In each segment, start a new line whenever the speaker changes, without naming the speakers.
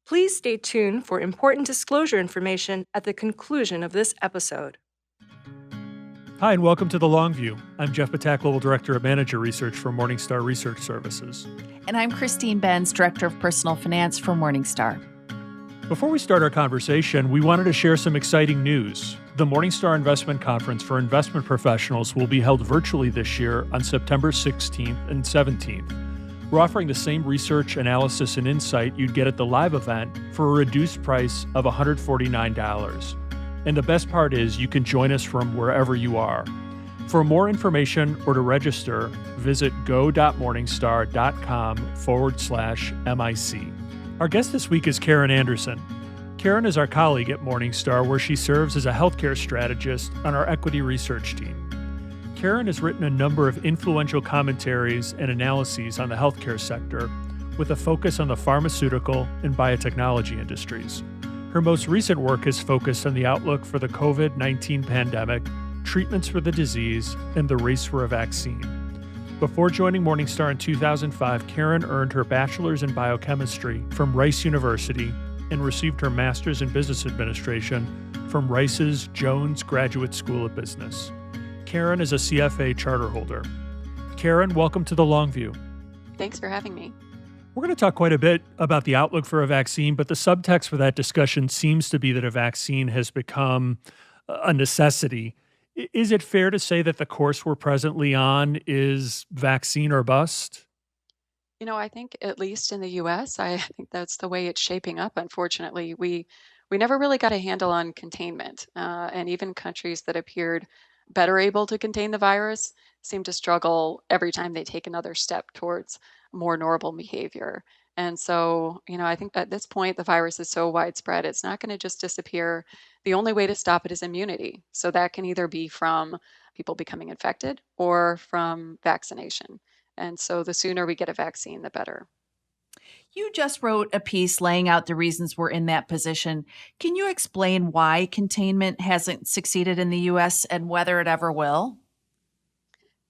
Please stay tuned for important disclosure information at the conclusion of this episode.
Hi, and welcome to The Long View. I'm Jeff Patak, Global Director of Manager Research for Morningstar Research Services.
And I'm Christine Benz, Director of Personal Finance for Morningstar.
Before we start our conversation, we wanted to share some exciting news. The Morningstar Investment Conference for investment professionals will be held virtually this year on September 16th and 17th. We're offering the same research, analysis, and insight you'd get at the live event for a reduced price of $149. And the best part is you can join us from wherever you are. For more information or to register, visit go.morningstar.com/MIC. Our guest this week is Karen Andersen. Karen is our colleague at Morningstar, where she serves as a healthcare strategist on our equity research team. Karen has written a number of influential commentaries and analyses on the healthcare sector, with a focus on the pharmaceutical and biotechnology industries. Her most recent work has focused on the outlook for the COVID-19 pandemic, treatments for the disease, and the race for a vaccine. Before joining Morningstar in 2005, Karen earned her bachelor's in biochemistry from Rice University and received her master's in business administration from Rice's Jones Graduate School of Business. Karen is a CFA charter holder. Karen, welcome to The Long View.
Thanks for having me.
We're going to talk quite a bit about the outlook for a vaccine, but the subtext for that discussion seems to be that a vaccine has become a necessity. Is it fair to say that the course we're presently on is vaccine or bust?
I think at least in the US, I think that's the way it's shaping up. Unfortunately, we never really got a handle on containment, and even countries that appeared better able to contain the virus seem to struggle every time they take another step towards more normal behavior. And so, I think at this point, the virus is so widespread, it's not going to just disappear. The only way to stop it is immunity. So that can either be from people becoming infected or from vaccination. And so the sooner we get a vaccine, the better.
You just wrote a piece laying out the reasons we're in that position. Can you explain why containment hasn't succeeded in the US and whether it ever will?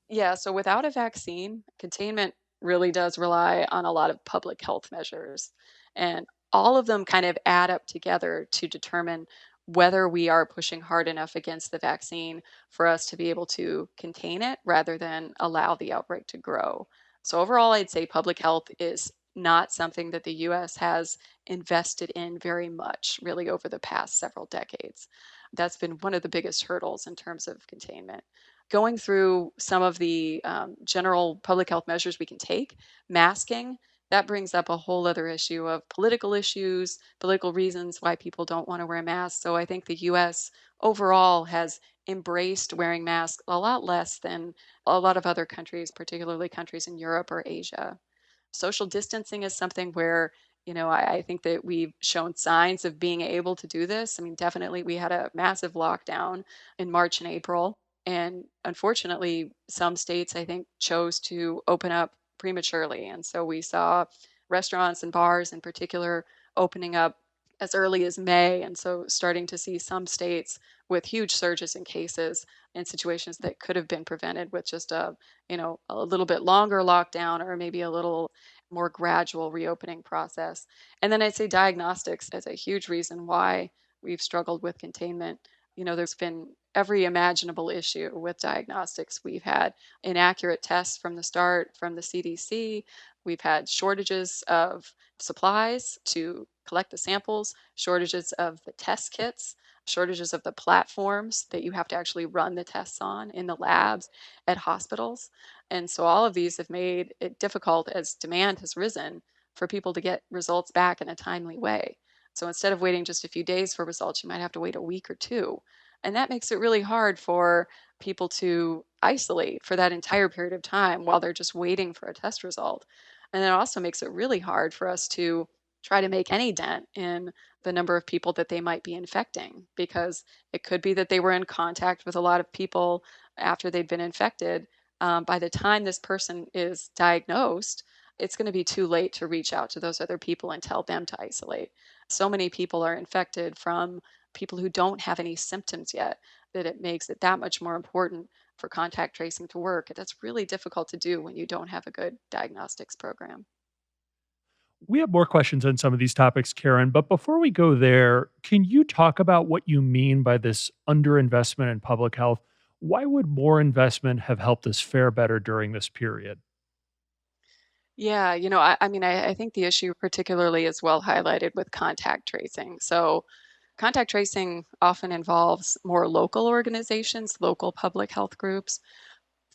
Yeah, so without a vaccine, containment really does rely on a lot of public health measures. And all of them kind of add up together to determine whether we are pushing hard enough against the vaccine for us to be able to contain it rather than allow the outbreak to grow. So, overall, I'd say public health is not something that the US has invested in very much, really, over the past several decades. That's been one of the biggest hurdles in terms of containment. Going through some of the general public health measures we can take, masking, that brings up a whole other issue of political issues, political reasons why people don't want to wear masks. So I think the US overall has embraced wearing masks a lot less than a lot of other countries, particularly countries in Europe or Asia. Social distancing is something where, I think that we've shown signs of being able to do this. I mean, definitely we had a massive lockdown in March and April. And unfortunately, some states, I think, chose to open up prematurely. And so we saw restaurants and bars in particular opening up as early as May. And so starting to see some states with huge surges in cases in situations that could have been prevented with just a little bit longer lockdown or maybe a little more gradual reopening process. And then I'd say diagnostics is a huge reason why we've struggled with containment. There's been every imaginable issue with diagnostics. We've had inaccurate tests from the start from the CDC. We've had shortages of supplies to collect the samples, shortages of the test kits, shortages of the platforms that you have to actually run the tests on in the labs at hospitals. And so all of these have made it difficult as demand has risen for people to get results back in a timely way. So instead of waiting just a few days for results, you might have to wait a week or two. And that makes it really hard for people to isolate for that entire period of time while they're just waiting for a test result. And it also makes it really hard for us to try to make any dent in the number of people that they might be infecting, because it could be that they were in contact with a lot of people after they'd been infected. By the time this person is diagnosed, it's going to be too late to reach out to those other people and tell them to isolate. So many people are infected from people who don't have any symptoms yet that it makes it that much more important for contact tracing to work. That's really difficult to do when you don't have a good diagnostics program.
We have more questions on some of these topics, Karen, but before we go there, can you talk about what you mean by this underinvestment in public health? Why would more investment have helped us fare better during this period?
Yeah, I mean, I think the issue particularly is well highlighted with contact tracing. So, contact tracing often involves more local organizations, local public health groups.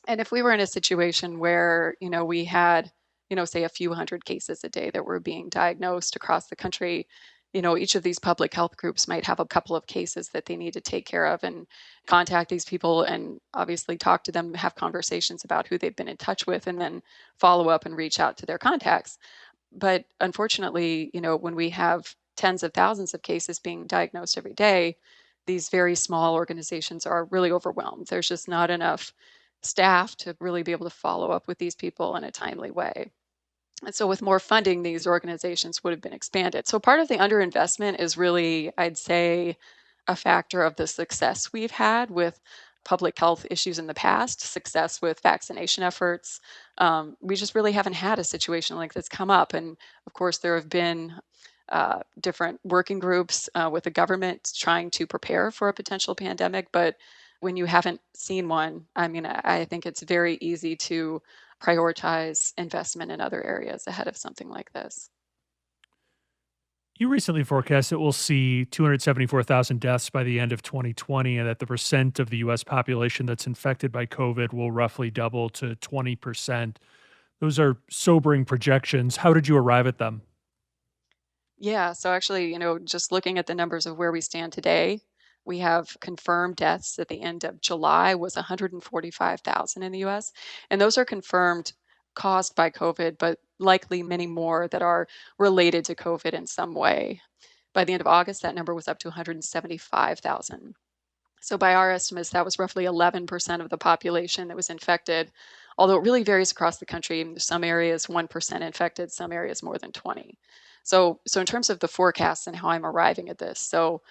And if we were in a situation where, we had, say a few hundred cases a day that were being diagnosed across the country, each of these public health groups might have a couple of cases that they need to take care of and contact these people and obviously talk to them, have conversations about who they've been in touch with, and then follow up and reach out to their contacts. But unfortunately, when we have tens of thousands of cases being diagnosed every day, these very small organizations are really overwhelmed. There's just not enough staff to really be able to follow up with these people in a timely way. And so, with more funding, these organizations would have been expanded. So, part of the underinvestment is really, I'd say, a factor of the success we've had with public health issues in the past, success with vaccination efforts. We just really haven't had a situation like this come up. And of course, there have been different working groups with the government trying to prepare for a potential pandemic. But when you haven't seen one, I mean, I think it's very easy to prioritize investment in other areas ahead of something like this.
You recently forecast that we'll see 274,000 deaths by the end of 2020 and that the percent of the US population that's infected by COVID will roughly double to 20%. Those are sobering projections. How did you arrive at them?
Yeah, so actually, just looking at the numbers of where we stand today, we have confirmed deaths at the end of July was 145,000 in the US. And those are confirmed caused by COVID, but likely many more that are related to COVID in some way. By the end of August, that number was up to 175,000. So, by our estimates, that was roughly 11% of the population that was infected, although it really varies across the country. Some areas, 1% infected, some areas more than 20. So in terms of the forecasts and how I'm arriving at this, so,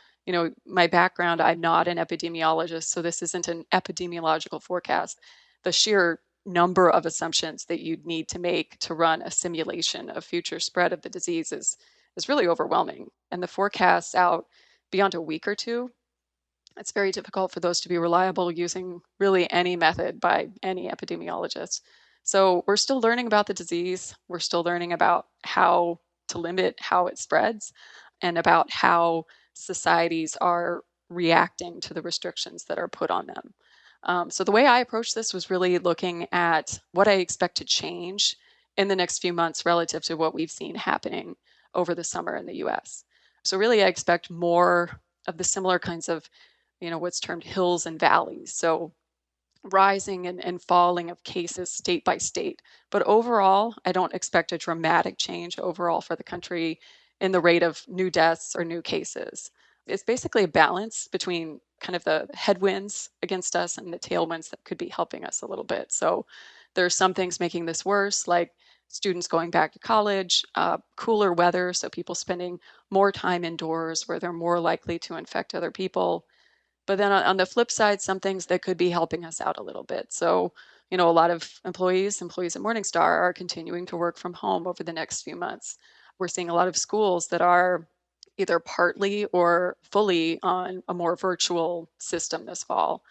my background, I'm not an epidemiologist, so this isn't an epidemiological forecast. The sheer number of assumptions that you'd need to make to run a simulation of future spread of the disease is really overwhelming. And the forecasts out beyond a week or two, it's very difficult for those to be reliable using really any method by any epidemiologist. So we're still learning about the disease. We're still learning about how to limit how it spreads and about how societies are reacting to the restrictions that are put on them. So the way I approached this was really looking at what I expect to change in the next few months relative to what we've seen happening over the summer in the US. So really I expect more of the similar kinds of what's termed hills and valleys. So rising and falling of cases state by state. But overall, I don't expect a dramatic change overall for the country in the rate of new deaths or new cases. It's basically a balance between kind of the headwinds against us and the tailwinds that could be helping us a little bit. So there are some things making this worse, like students going back to college, cooler weather, so people spending more time indoors where they're more likely to infect other people. But then on the flip side, some things that could be helping us out a little bit. So, a lot of employees at Morningstar are continuing to work from home over the next few months. We're seeing a lot of schools that are either partly or fully on a more virtual system this fall.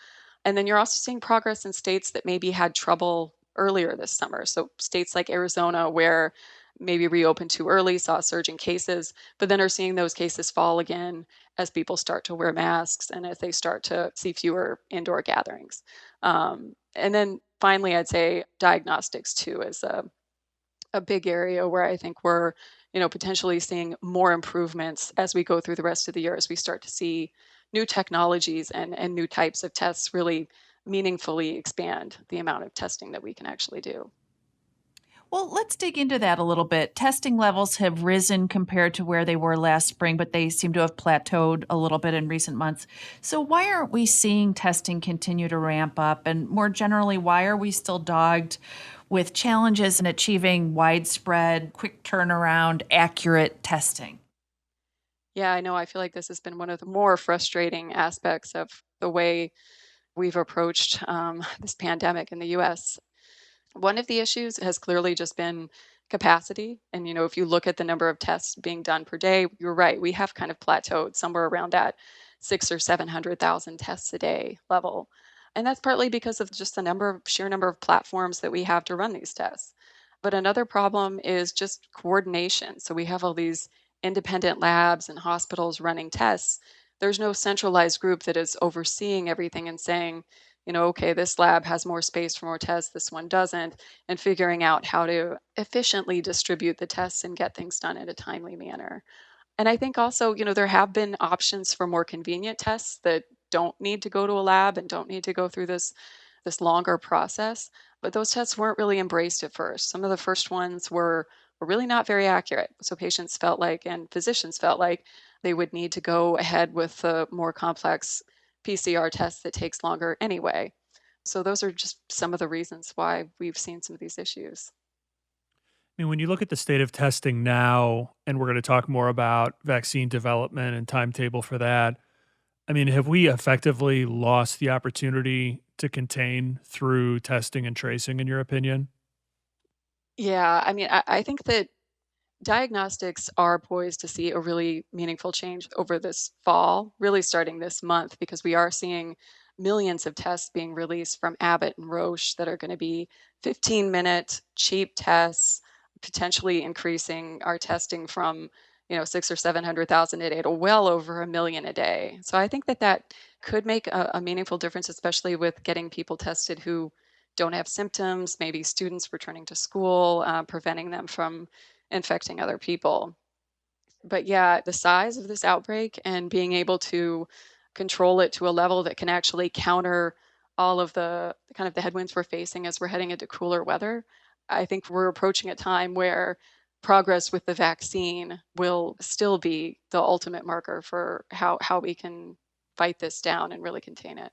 And then you're also seeing progress in states that maybe had trouble earlier this summer. So states like Arizona, where maybe reopened too early, saw a surge in cases, but then are seeing those cases fall again as people start to wear masks and as they start to see fewer indoor gatherings. And then finally, I'd say diagnostics too is a big area where I think we're, potentially seeing more improvements as we go through the rest of the year, as we start to see new technologies and new types of tests really meaningfully expand the amount of testing that we can actually do.
Well, let's dig into that a little bit. Testing levels have risen compared to where they were last spring, but they seem to have plateaued a little bit in recent months. So, why aren't we seeing testing continue to ramp up? And more generally, why are we still dogged with challenges in achieving widespread, quick turnaround, accurate testing?
Yeah, I know. I feel like this has been one of the more frustrating aspects of the way we've approached this pandemic in the US. One of the issues has clearly just been capacity. And, if you look at the number of tests being done per day, you're right. We have kind of plateaued somewhere around that six or 700,000 tests a day level. And that's partly because of just the sheer number of platforms that we have to run these tests. But another problem is just coordination. So we have all these independent labs and hospitals running tests. There's no centralized group that is overseeing everything and saying, okay, this lab has more space for more tests, this one doesn't, and figuring out how to efficiently distribute the tests and get things done in a timely manner. And I think also, there have been options for more convenient tests that don't need to go to a lab and don't need to go through this longer process. But those tests weren't really embraced at first. Some of the first ones were really not very accurate. So patients felt like, and physicians felt like, they would need to go ahead with the more complex PCR test that takes longer anyway. So those are just some of the reasons why we've seen some of these issues.
I mean, when you look at the state of testing now, and we're going to talk more about vaccine development and timetable for that, I mean, have we effectively lost the opportunity to contain through testing and tracing, in your opinion?
Yeah, I mean, I think that diagnostics are poised to see a really meaningful change over this fall, really starting this month, because we are seeing millions of tests being released from Abbott and Roche that are going to be 15-minute cheap tests, potentially increasing our testing from, six or 700,000 a day to well over a million a day. So I think that could make a meaningful difference, especially with getting people tested who don't have symptoms, maybe students returning to school, preventing them from infecting other people. But yeah, the size of this outbreak and being able to control it to a level that can actually counter all of the kind of the headwinds we're facing as we're heading into cooler weather, I think we're approaching a time where progress with the vaccine will still be the ultimate marker for how we can fight this down and really contain it.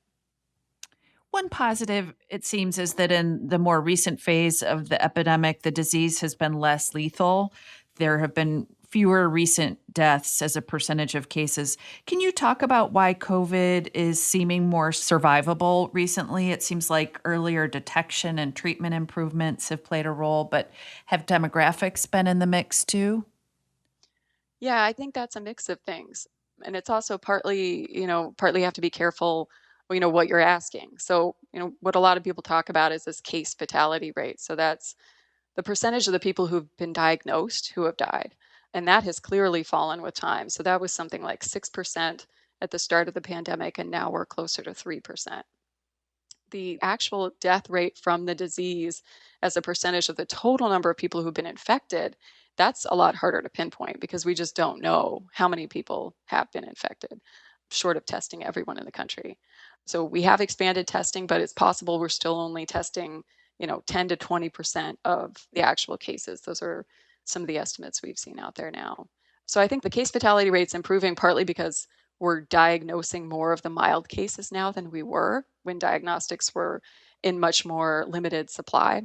One positive, it seems, is that in the more recent phase of the epidemic, the disease has been less lethal. There have been fewer recent deaths as a percentage of cases. Can you talk about why COVID is seeming more survivable recently? It seems like earlier detection and treatment improvements have played a role, but have demographics been in the mix too?
Yeah, I think that's a mix of things. And it's also partly have to be careful, what you're asking. So, what a lot of people talk about is this case fatality rate. So that's the percentage of the people who've been diagnosed who have died. And that has clearly fallen with time. So that was something like 6% at the start of the pandemic, and now we're closer to 3%. The actual death rate from the disease as a percentage of the total number of people who've been infected, that's a lot harder to pinpoint because we just don't know how many people have been infected, short of testing everyone in the country. So we have expanded testing, but it's possible we're still only testing, 10 to 20% of the actual cases. Those are some of the estimates we've seen out there now. So I think the case fatality rate's improving partly because we're diagnosing more of the mild cases now than we were when diagnostics were in much more limited supply.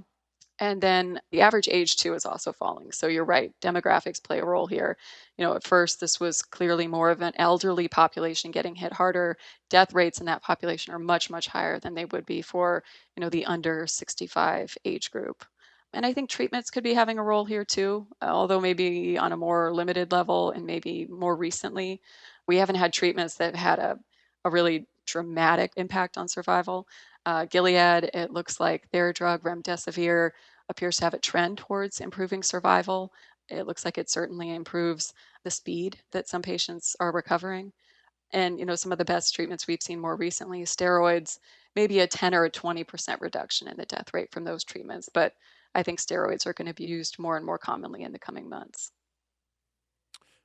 And then the average age too is also falling. So you're right, demographics play a role here. At first this was clearly more of an elderly population getting hit harder. Death rates in that population are much, much higher than they would be for, the under 65 age group. And I think treatments could be having a role here too, although maybe on a more limited level and maybe more recently. We haven't had treatments that had a really dramatic impact on survival. Gilead, it looks like their drug remdesivir appears to have a trend towards improving survival. It looks like it certainly improves the speed that some patients are recovering. And some of the best treatments we've seen more recently, steroids, maybe a 10 or a 20% reduction in the death rate from those treatments. But I think steroids are going to be used more and more commonly in the coming months.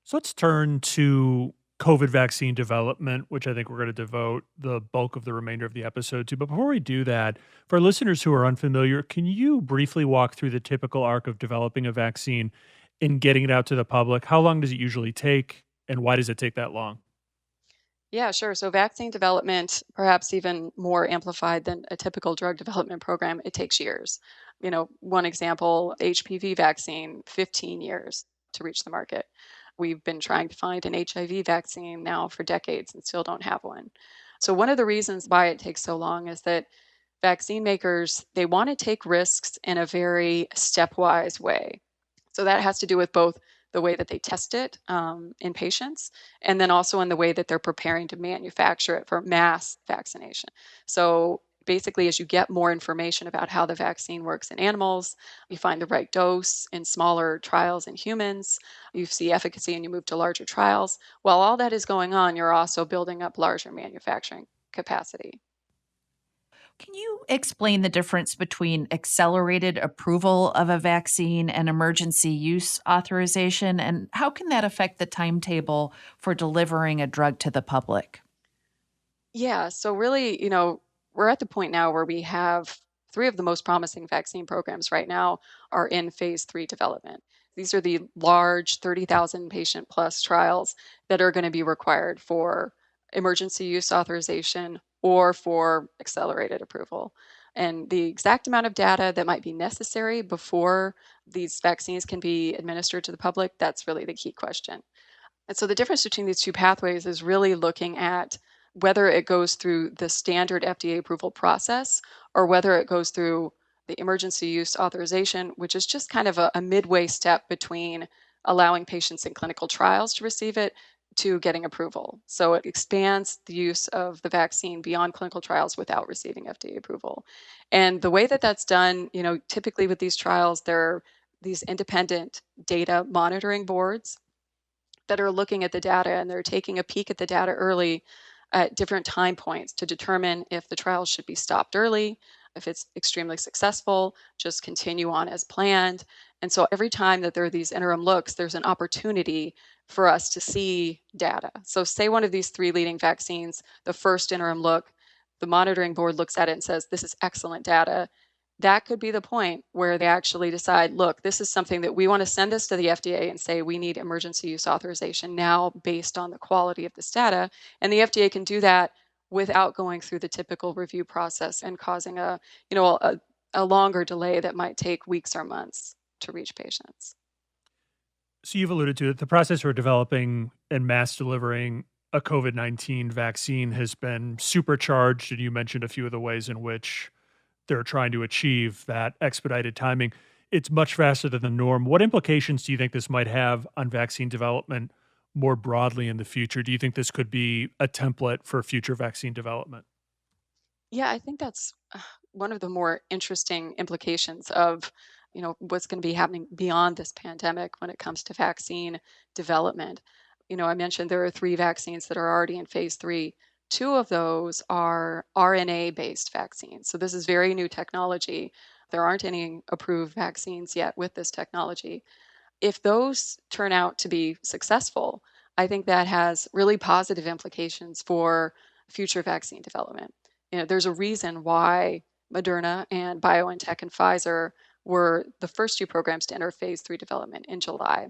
So let's turn to COVID vaccine development, which I think we're going to devote the bulk of the remainder of the episode to. But before we do that, for listeners who are unfamiliar, can you briefly walk through the typical arc of developing a vaccine and getting it out to the public? How long does it usually take, and why does it take that long?
Yeah, sure. So vaccine development, perhaps even more amplified than a typical drug development program, it takes years. One example, HPV vaccine, 15 years to reach the market. We've been trying to find an HIV vaccine now for decades and still don't have one. So one of the reasons why it takes so long is that vaccine makers, they want to take risks in a very stepwise way. So that has to do with both the way that they test it in patients, and then also in the way that they're preparing to manufacture it for mass vaccination. So basically, as you get more information about how the vaccine works in animals, you find the right dose in smaller trials in humans, you see efficacy and you move to larger trials. While all that is going on, you're also building up larger manufacturing capacity.
Can you explain the difference between accelerated approval of a vaccine and emergency use authorization? And how can that affect the timetable for delivering a drug to the public?
Yeah, so really, we're at the point now where we have three of the most promising vaccine programs right now are in phase three development. These are the large 30,000 patient plus trials that are going to be required for emergency use authorization or for accelerated approval. And the exact amount of data that might be necessary before these vaccines can be administered to the public, that's really the key question. And so the difference between these two pathways is really looking at whether it goes through the standard FDA approval process or whether it goes through the emergency use authorization, which is just kind of a midway step between allowing patients in clinical trials to receive it to getting approval. So it expands the use of the vaccine beyond clinical trials without receiving FDA approval. And the way that that's done, typically with these trials, there are these independent data monitoring boards that are looking at the data and they're taking a peek at the data early at different time points to determine if the trial should be stopped early, if it's extremely successful, just continue on as planned. And so every time that there are these interim looks, there's an opportunity for us to see data. So, say one of these three leading vaccines, the first interim look, the monitoring board looks at it and says, this is excellent data. That could be the point where they actually decide, look, this is something that we want to send this to the FDA and say we need emergency use authorization now based on the quality of this data. And the FDA can do that without going through the typical review process and causing a longer delay that might take weeks or months to reach patients.
So you've alluded to it. The process for developing and mass delivering a COVID-19 vaccine has been supercharged. And you mentioned a few of the ways in which they're trying to achieve that expedited timing. It's much faster than the norm. What implications do you think this might have on vaccine development more broadly in the future? Do you think this could be a template for future vaccine development?
Yeah, I think that's one of the more interesting implications of, what's going to be happening beyond this pandemic when it comes to vaccine development. I mentioned there are three vaccines that are already in phase three. Two of those are RNA-based vaccines. So this is very new technology. There aren't any approved vaccines yet with this technology. If those turn out to be successful, I think that has really positive implications for future vaccine development. There's a reason why Moderna and BioNTech and Pfizer were the first two programs to enter phase three development in July.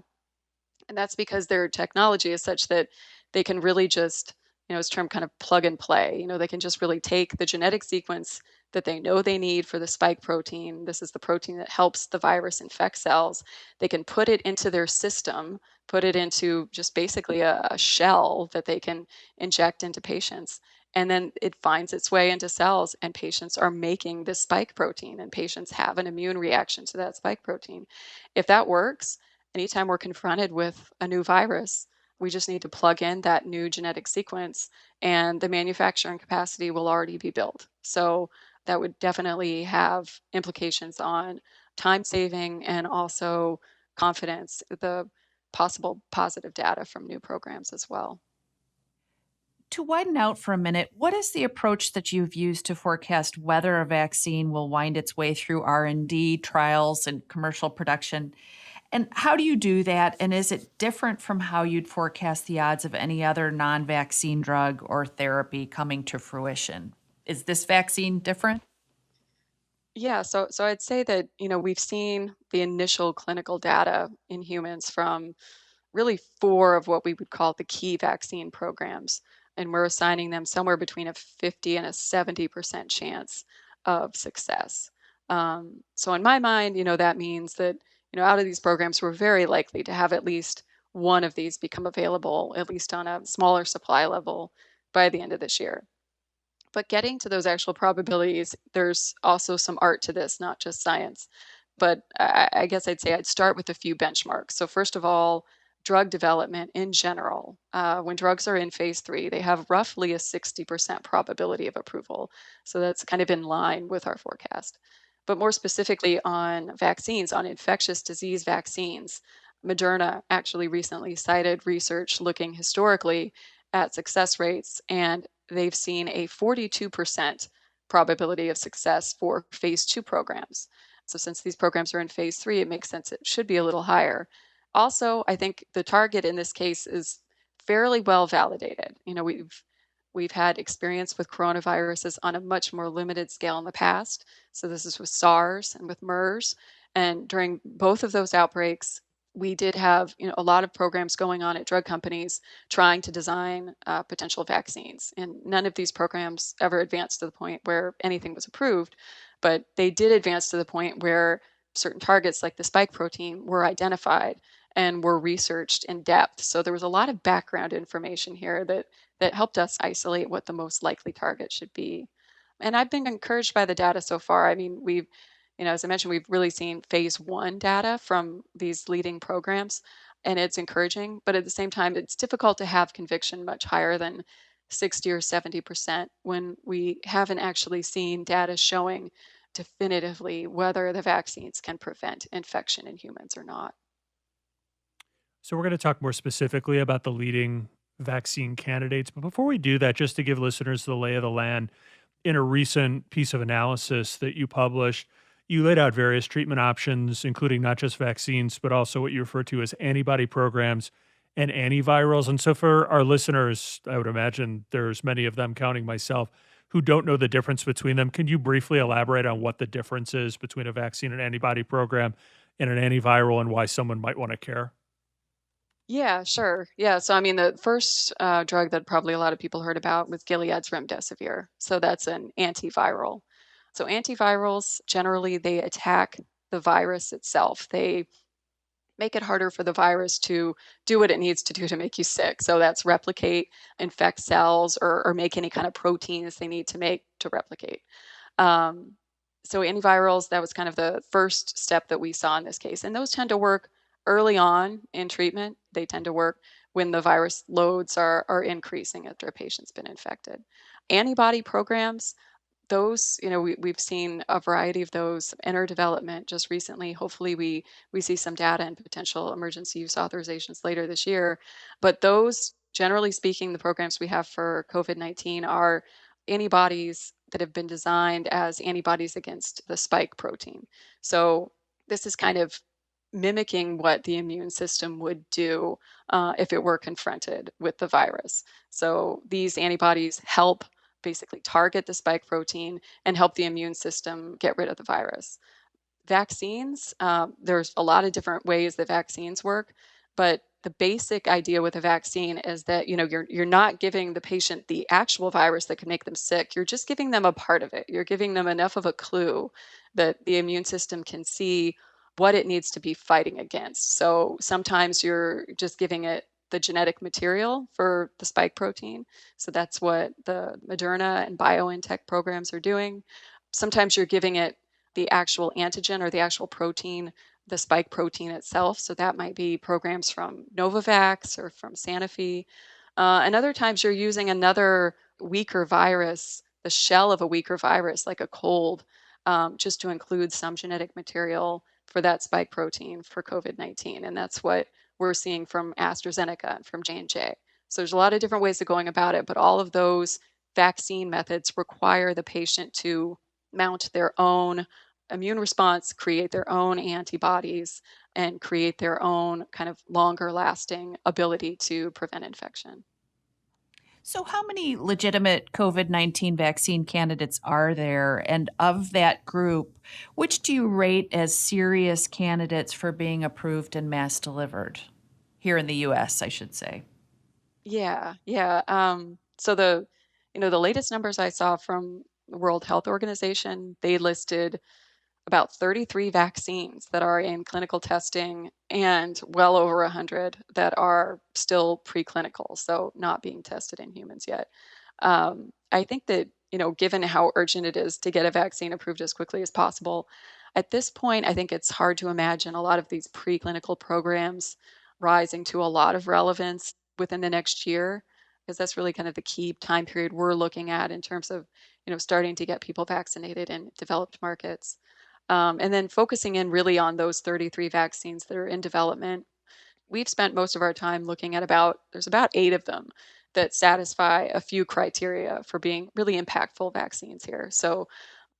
And that's because their technology is such that they can really just, it's termed kind of plug and play. They can just really take the genetic sequence that they know they need for the spike protein. This is the protein that helps the virus infect cells. They can put it into their system, put it into just basically a shell that they can inject into patients. And then it finds its way into cells, and patients are making this spike protein, and patients have an immune reaction to that spike protein. If that works, anytime we're confronted with a new virus, we just need to plug in that new genetic sequence and the manufacturing capacity will already be built. So that would definitely have implications on time saving and also confidence, the possible positive data from new programs as well.
To widen out for a minute, what is the approach that you've used to forecast whether a vaccine will wind its way through R&D trials and commercial production? And how do you do that? And is it different from how you'd forecast the odds of any other non-vaccine drug or therapy coming to fruition? Is this vaccine different?
Yeah, so I'd say that, we've seen the initial clinical data in humans from really four of what we would call the key vaccine programs. And we're assigning them somewhere between a 50 and a 70% chance of success. So in my mind, that means that, out of these programs, we're very likely to have at least one of these become available, at least on a smaller supply level by the end of this year. But getting to those actual probabilities, there's also some art to this, not just science. but I guess I'd say I'd start with a few benchmarks. So first of all, drug development in general, when drugs are in phase 3, they have roughly a 60% probability of approval. So that's kind of in line with our forecast. But more specifically on vaccines, on infectious disease vaccines, Moderna actually recently cited research looking historically at success rates, and they've seen a 42% probability of success for phase 2 programs. So since these programs are in phase 3, it makes sense it should be a little higher. Also, I think the target in this case is fairly well validated. We've had experience with coronaviruses on a much more limited scale in the past. So this is with SARS and with MERS. And during both of those outbreaks, we did have a lot of programs going on at drug companies trying to design potential vaccines. And none of these programs ever advanced to the point where anything was approved, but they did advance to the point where certain targets like the spike protein were identified and were researched in depth. So there was a lot of background information here that helped us isolate what the most likely target should be. And I've been encouraged by the data so far. I mean, as I mentioned, we've really seen phase 1 data from these leading programs, and it's encouraging. But at the same time, it's difficult to have conviction much higher than 60 or 70% when we haven't actually seen data showing definitively whether the vaccines can prevent infection in humans or not.
So, we're going to talk more specifically about the leading vaccine candidates. But before we do that, just to give listeners the lay of the land, in a recent piece of analysis that you published, you laid out various treatment options, including not just vaccines, but also what you refer to as antibody programs and antivirals. And so, for our listeners, I would imagine there's many of them, counting myself, who don't know the difference between them. Can you briefly elaborate on what the difference is between a vaccine and antibody program and an antiviral and why someone might want to care?
Yeah, sure. Yeah, so I mean, the first drug that probably a lot of people heard about was Gilead's remdesivir. So that's an antiviral. So antivirals generally they attack the virus itself. They make it harder for the virus to do what it needs to do to make you sick. So that's replicate, infect cells, or make any kind of proteins they need to make to replicate. Um, so antivirals, that was kind of the first step that we saw in this case. And those tend to work early on in treatment. They tend to work when the virus loads are increasing after a patient's been infected. Antibody programs, those, we've seen a variety of those enter development just recently. Hopefully, we see some data and potential emergency use authorizations later this year. But those, generally speaking, the programs we have for COVID-19 are antibodies that have been designed as antibodies against the spike protein. So this is kind of mimicking what the immune system would do if it were confronted with the virus. So these antibodies help basically target the spike protein and help the immune system get rid of the virus. Vaccines, there's a lot of different ways that vaccines work, but the basic idea with a vaccine is that you're not giving the patient the actual virus that can make them sick. You're just giving them a part of it. You're giving them enough of a clue that the immune system can see what it needs to be fighting against. So sometimes you're just giving it the genetic material for the spike protein. So that's what the Moderna and Biointech programs are doing. Sometimes you're giving it the actual antigen or the actual protein, the spike protein itself. So that might be programs from Novavax or from Sanofi. And other times you're using another weaker virus, the shell of a weaker virus, like a cold, just to include some genetic material for that spike protein for COVID-19. And that's what we're seeing from Astrazeneca and from J&J. So there's a lot of different ways of going about it, but all of those vaccine methods require the patient to mount their own immune response, create their own antibodies, and create their own kind of longer lasting ability to prevent infection.
So, how many legitimate COVID 19 vaccine candidates are there? And of that group, which do you rate as serious candidates for being approved and mass delivered? Here in the US, I should say.
Yeah, yeah. So the latest numbers I saw from the World Health Organization, they listed about 33 vaccines that are in clinical testing and well over 100 that are still preclinical, so not being tested in humans yet. I think that, given how urgent it is to get a vaccine approved as quickly as possible, At this point, I think it's hard to imagine a lot of these preclinical programs rising to a lot of relevance within the next year, because that's really kind of the key time period we're looking at in terms of, starting to get people vaccinated in developed markets. And then focusing in really on those 33 vaccines that are in development. We've spent most of our time looking at there's about 8 of them that satisfy a few criteria for being really impactful vaccines here. So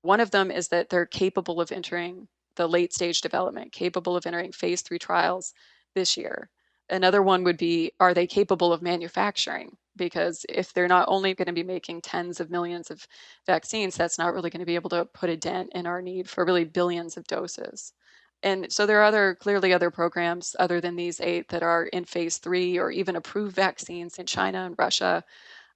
one of them is that they're capable of entering the late stage development, capable of entering phase 3 trials this year. Another one would be, are they capable of manufacturing? Because if they're not only going to be making tens of millions of vaccines, that's not really going to be able to put a dent in our need for really billions of doses. And so there are clearly other programs other than these 8 that are in phase 3 or even approved vaccines in China and Russia.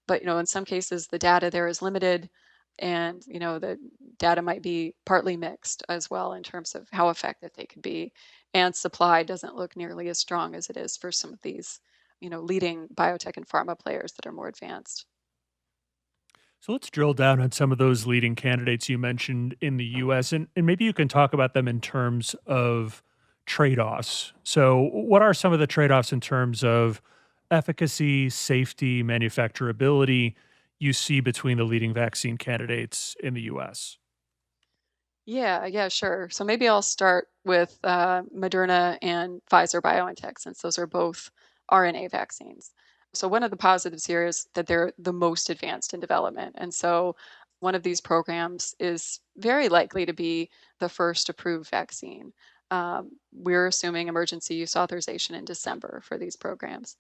But, in some cases, the data there is limited, and, the data might be partly mixed as well in terms of how effective they could be. And supply doesn't look nearly as strong as it is for some of these, leading biotech and pharma players that are more advanced.
So let's drill down on some of those leading candidates you mentioned in the US, and maybe you can talk about them in terms of trade offs. So, what are some of the trade offs in terms of efficacy, safety, manufacturability you see between the leading vaccine candidates in the US?
Yeah, yeah, sure. So maybe I'll start with Moderna and Pfizer BioNTech, since those are both RNA vaccines. So one of the positives here is that they're the most advanced in development. And so one of these programs is very likely to be the first approved vaccine. We're assuming emergency use authorization in December for these programs.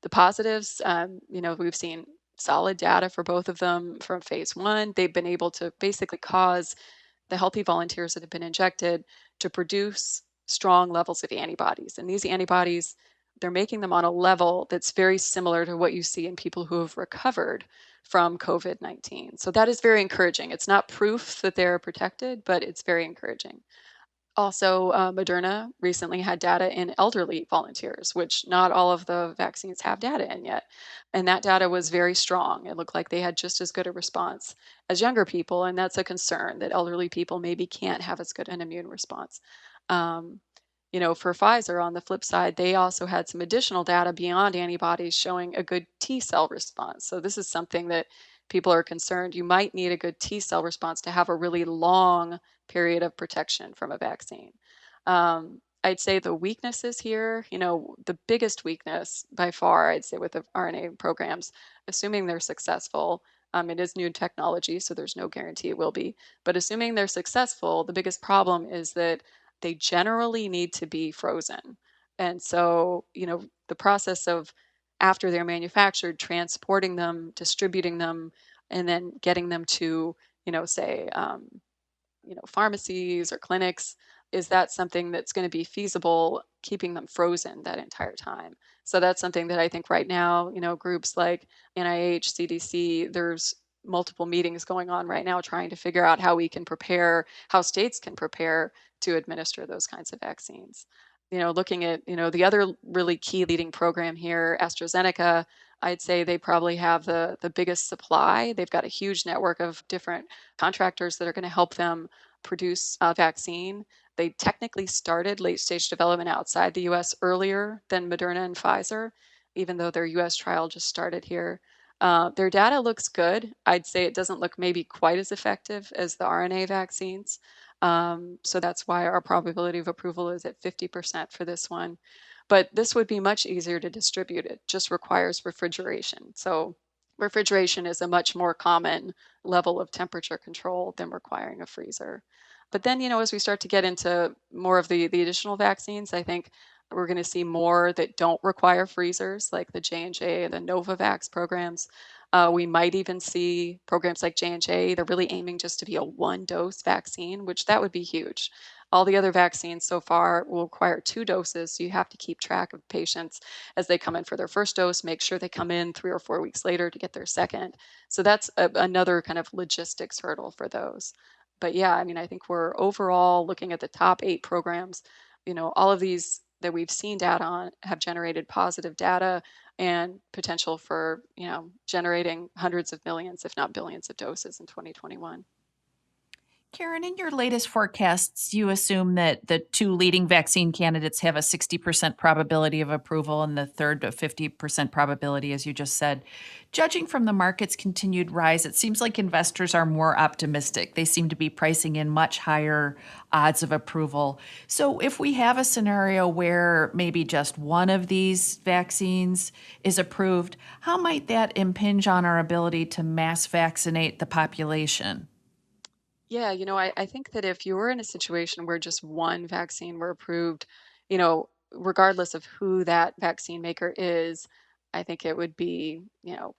The positives, we've seen solid data for both of them from phase 1. They've been able to basically cause the healthy volunteers that have been injected to produce strong levels of antibodies. And these antibodies, they're making them on a level that's very similar to what you see in people who have recovered from COVID-19. So that is very encouraging. It's not proof that they're protected, but it's very encouraging. Also, Moderna recently had data in elderly volunteers, which not all of the vaccines have data in yet. And that data was very strong. It looked like they had just as good a response as younger people. And that's a concern that elderly people maybe can't have as good an immune response. Um, for Pfizer, on the flip side, they also had some additional data beyond antibodies showing a good T cell response. So, this is something that people are concerned. You might need a good T cell response to have a really long period of protection from a vaccine. I'd say the weaknesses here, the biggest weakness by far, I'd say with the RNA programs, assuming they're successful, it is new technology, so there's no guarantee it will be. But assuming they're successful, the biggest problem is that they generally need to be frozen. And so, the process of after they're manufactured, transporting them, distributing them, and then getting them to, say, pharmacies or clinics, is that something that's going to be feasible, keeping them frozen that entire time? So that's something that I think right now, groups like NIH, CDC, there's multiple meetings going on right now trying to figure out how we can prepare, how states can prepare to administer those kinds of vaccines. Looking at, the other really key leading program here, AstraZeneca, I'd say they probably have the biggest supply. They've got a huge network of different contractors that are going to help them produce a vaccine. They technically started late stage development outside the US earlier than Moderna and Pfizer, even though their US trial just started here. Their data looks good. I'd say it doesn't look maybe quite as effective as the RNA vaccines. So that's why our probability of approval is at 50% for this one. But this would be much easier to distribute. It just requires refrigeration. So refrigeration is a much more common level of temperature control than requiring a freezer. But then, as we start to get into more of the additional vaccines, I think we're going to see more that don't require freezers, like the J&J and the Novavax programs. We might even see programs like J&J. They're really aiming just to be a one-dose vaccine, which that would be huge. All the other vaccines so far will require 2 doses, so you have to keep track of patients as they come in for their first dose, make sure they come in 3 or 4 weeks later to get their second. So that's another kind of logistics hurdle for those. But yeah, I mean, I think we're overall looking at the top 8 programs. All of these that we've seen data on have generated positive data and potential for, generating hundreds of millions, if not billions of doses in 2021.
Karen, in your latest forecasts, you assume that the two leading vaccine candidates have a 60% probability of approval and the third a 50% probability, as you just said. Judging from the market's continued rise, it seems like investors are more optimistic. They seem to be pricing in much higher odds of approval. So, if we have a scenario where maybe just one of these vaccines is approved, how might that impinge on our ability to mass vaccinate the population?
Yeah, I think that if you were in a situation where just one vaccine were approved, regardless of who that vaccine maker is, I think it would be,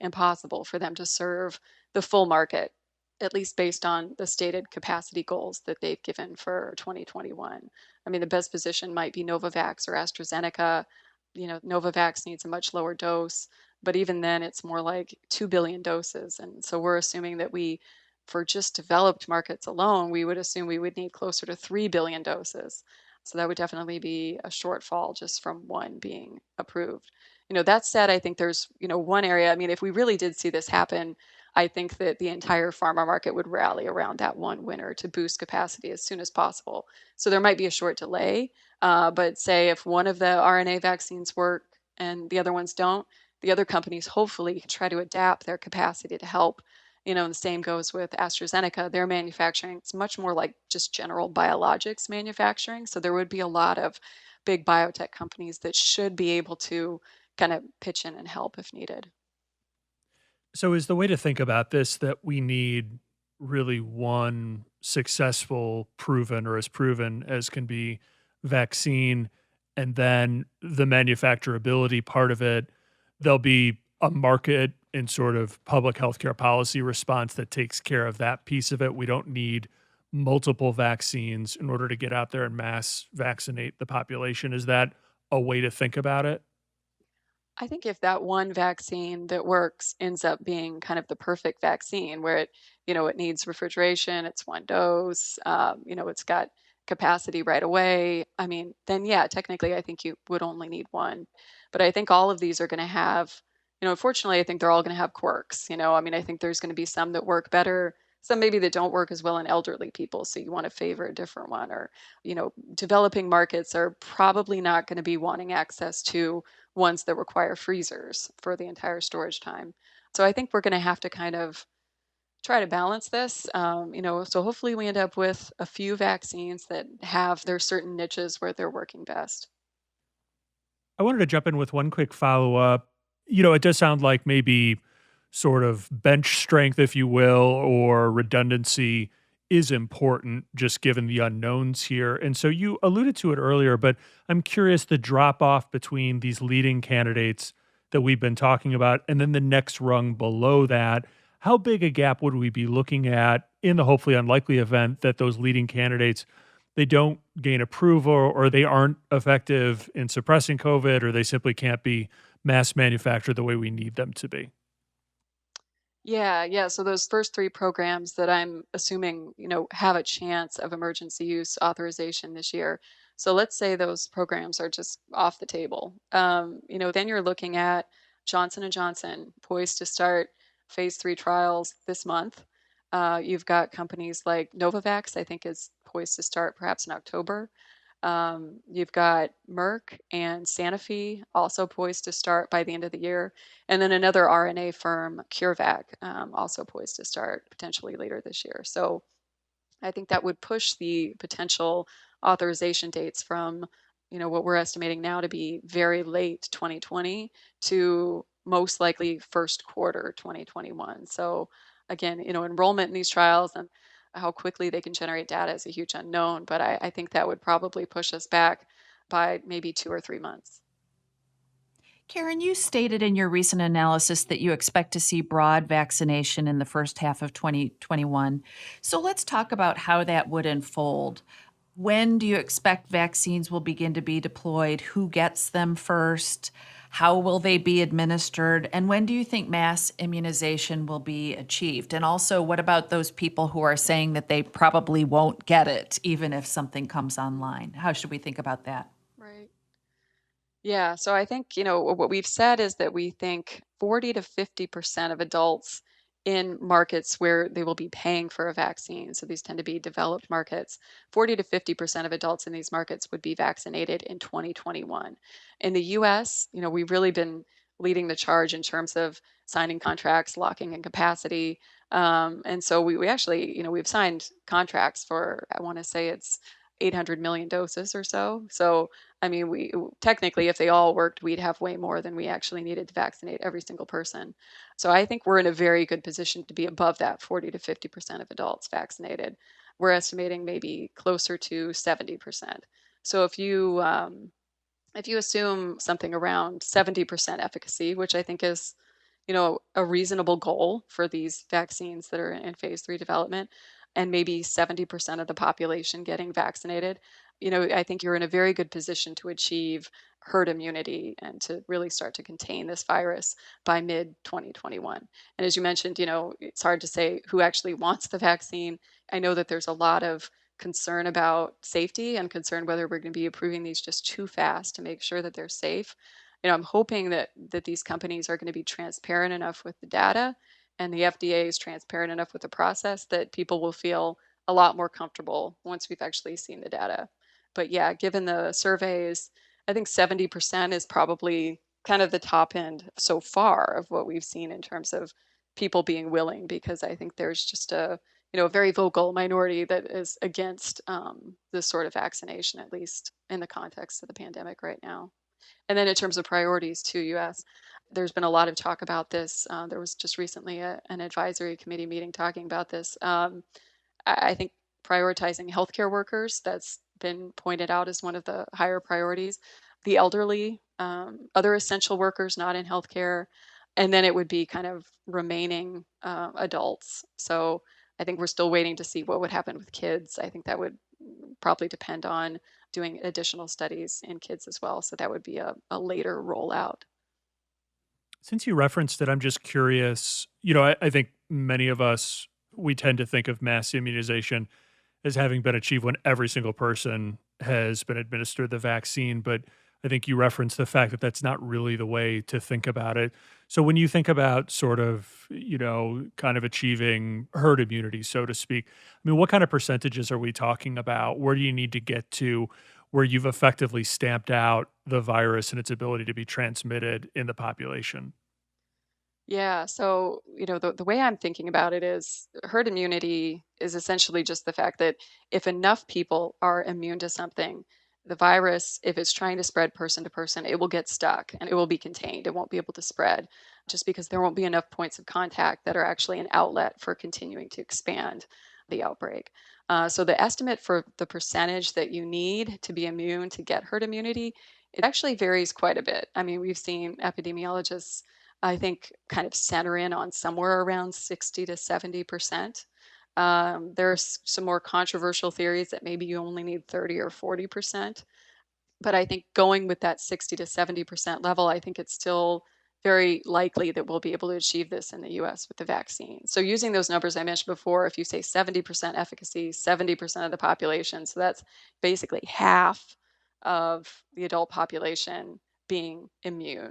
impossible for them to serve the full market, at least based on the stated capacity goals that they've given for 2021. I mean, the best position might be Novavax or AstraZeneca. Novavax needs a much lower dose, but even then, it's more like 2 billion doses. And so we're assuming that for just developed markets alone, we would assume we would need closer to 3 billion doses. So that would definitely be a shortfall just from one being approved. That said, I think there's, one area, I mean, if we really did see this happen, I think that the entire pharma market would rally around that one winner to boost capacity as soon as possible. So there might be a short delay, but say if one of the RNA vaccines work and the other ones don't, the other companies hopefully try to adapt their capacity to help. And the same goes with AstraZeneca. Their manufacturing, it's much more like just general biologics manufacturing. So there would be a lot of big biotech companies that should be able to kind of pitch in and help if needed.
So, is the way to think about this that we need really one successful, proven, or as proven as can be vaccine, and then the manufacturability part of it, there'll be a market and sort of public healthcare policy response that takes care of that piece of it. We don't need multiple vaccines in order to get out there and mass vaccinate the population. Is that a way to think about it?
I think if that one vaccine that works ends up being kind of the perfect vaccine where it needs refrigeration, it's one dose, it's got capacity right away. I mean, then yeah, technically I think you would only need one. But I think all of these are going to have, unfortunately, I think they're all going to have quirks. I mean, I think there's going to be some that work better, some maybe that don't work as well in elderly people. So you want to favor a different one. Or, developing markets are probably not going to be wanting access to ones that require freezers for the entire storage time. So I think we're going to have to kind of try to balance this. So hopefully we end up with a few vaccines that have their certain niches where they're working best.
I wanted to jump in with one quick follow up. It does sound like maybe sort of bench strength, if you will, or redundancy is important just given the unknowns here. And so you alluded to it earlier, but I'm curious the drop off between these leading candidates that we've been talking about and then the next rung below that. How big a gap would we be looking at in the hopefully unlikely event that those leading candidates they don't gain approval or they aren't effective in suppressing COVID or they simply can't be mass manufactured the way we need them to be?
Yeah, yeah. So those first three programs that I'm assuming, have a chance of emergency use authorization this year. So let's say those programs are just off the table. Then you're looking at Johnson and Johnson poised to start phase 3 trials this month. You've got companies like Novavax, I think is poised to start perhaps in October. You've got Merck and Sanofi also poised to start by the end of the year. And then another RNA firm, CureVac, also poised to start potentially later this year. So I think that would push the potential authorization dates from, what we're estimating now to be very late 2020 to most likely first quarter 2021. So again, enrollment in these trials and how quickly they can generate data is a huge unknown, but I think that would probably push us back by maybe 2 or 3 months.
Karen, you stated in your recent analysis that you expect to see broad vaccination in the first half of 2021. So let's talk about how that would unfold. When do you expect vaccines will begin to be deployed? Who gets them first? How will they be administered? And when do you think mass immunization will be achieved? And also, what about those people who are saying that they probably won't get it, even if something comes online? How should we think about that?
Right. Yeah, so I think, what we've said is that we think 40 to 50% of adults in markets where they will be paying for a vaccine. So these tend to be developed markets. 40 to 50% of adults in these markets would be vaccinated in 2021. In the US, we've really been leading the charge in terms of signing contracts, locking in capacity. And so we actually, we've signed contracts for, I want to say it's 800 million doses or so. So, I mean, we technically, if they all worked, we'd have way more than we actually needed to vaccinate every single person. So I think we're in a very good position to be above that 40 to 50% of adults vaccinated. We're estimating maybe closer to 70%. So if you assume something around 70% efficacy, which I think is, a reasonable goal for these vaccines that are in phase 3 development, and maybe 70% of the population getting vaccinated, I think you're in a very good position to achieve herd immunity and to really start to contain this virus by mid 2021. And as you mentioned, it's hard to say who actually wants the vaccine. I know that there's a lot of concern about safety and concern whether we're going to be approving these just too fast to make sure that they're safe. I'm hoping that these companies are going to be transparent enough with the data and the FDA is transparent enough with the process that people will feel a lot more comfortable once we've actually seen the data. But yeah, given the surveys, I think 70% is probably kind of the top end so far of what we've seen in terms of people being willing, because I think there's just a very vocal minority that is against this sort of vaccination, at least in the context of the pandemic right now. And then in terms of priorities too, you asked, there's been a lot of talk about this. There was just recently an advisory committee meeting talking about this. I think prioritizing healthcare workers, that's been pointed out as one of the higher priorities. The elderly, other essential workers not in healthcare, and then it would be kind of remaining adults. So I think we're still waiting to see what would happen with kids. I think that would probably depend on doing additional studies in kids as well. So that would be a later rollout.
Since you referenced it, I'm just curious. I think many of us, we tend to think of mass immunization as having been achieved when every single person has been administered the vaccine. But I think you referenced the fact that that's not really the way to think about it. So when you think about sort of, kind of achieving herd immunity, so to speak, I mean, what kind of percentages are we talking about? Where do you need to get to where you've effectively stamped out the virus and its ability to be transmitted in the population?
Yeah, so the way I'm thinking about it is herd immunity is essentially just the fact that if enough people are immune to something, the virus, if it's trying to spread person to person, it will get stuck and it will be contained. It won't be able to spread just because there won't be enough points of contact that are actually an outlet for continuing to expand the outbreak. So the estimate for the percentage that you need to be immune to get herd immunity, it actually varies quite a bit. I mean, we've seen epidemiologists, I think, kind of center in on somewhere around 60 to 70%. There's some more controversial theories that maybe you only need 30 or 40%. But I think going with that 60 to 70% level, I think it's still very likely that we'll be able to achieve this in the US with the vaccine. So using those numbers I mentioned before, if you say 70% efficacy, 70% of the population, so that's basically half of the adult population being immune.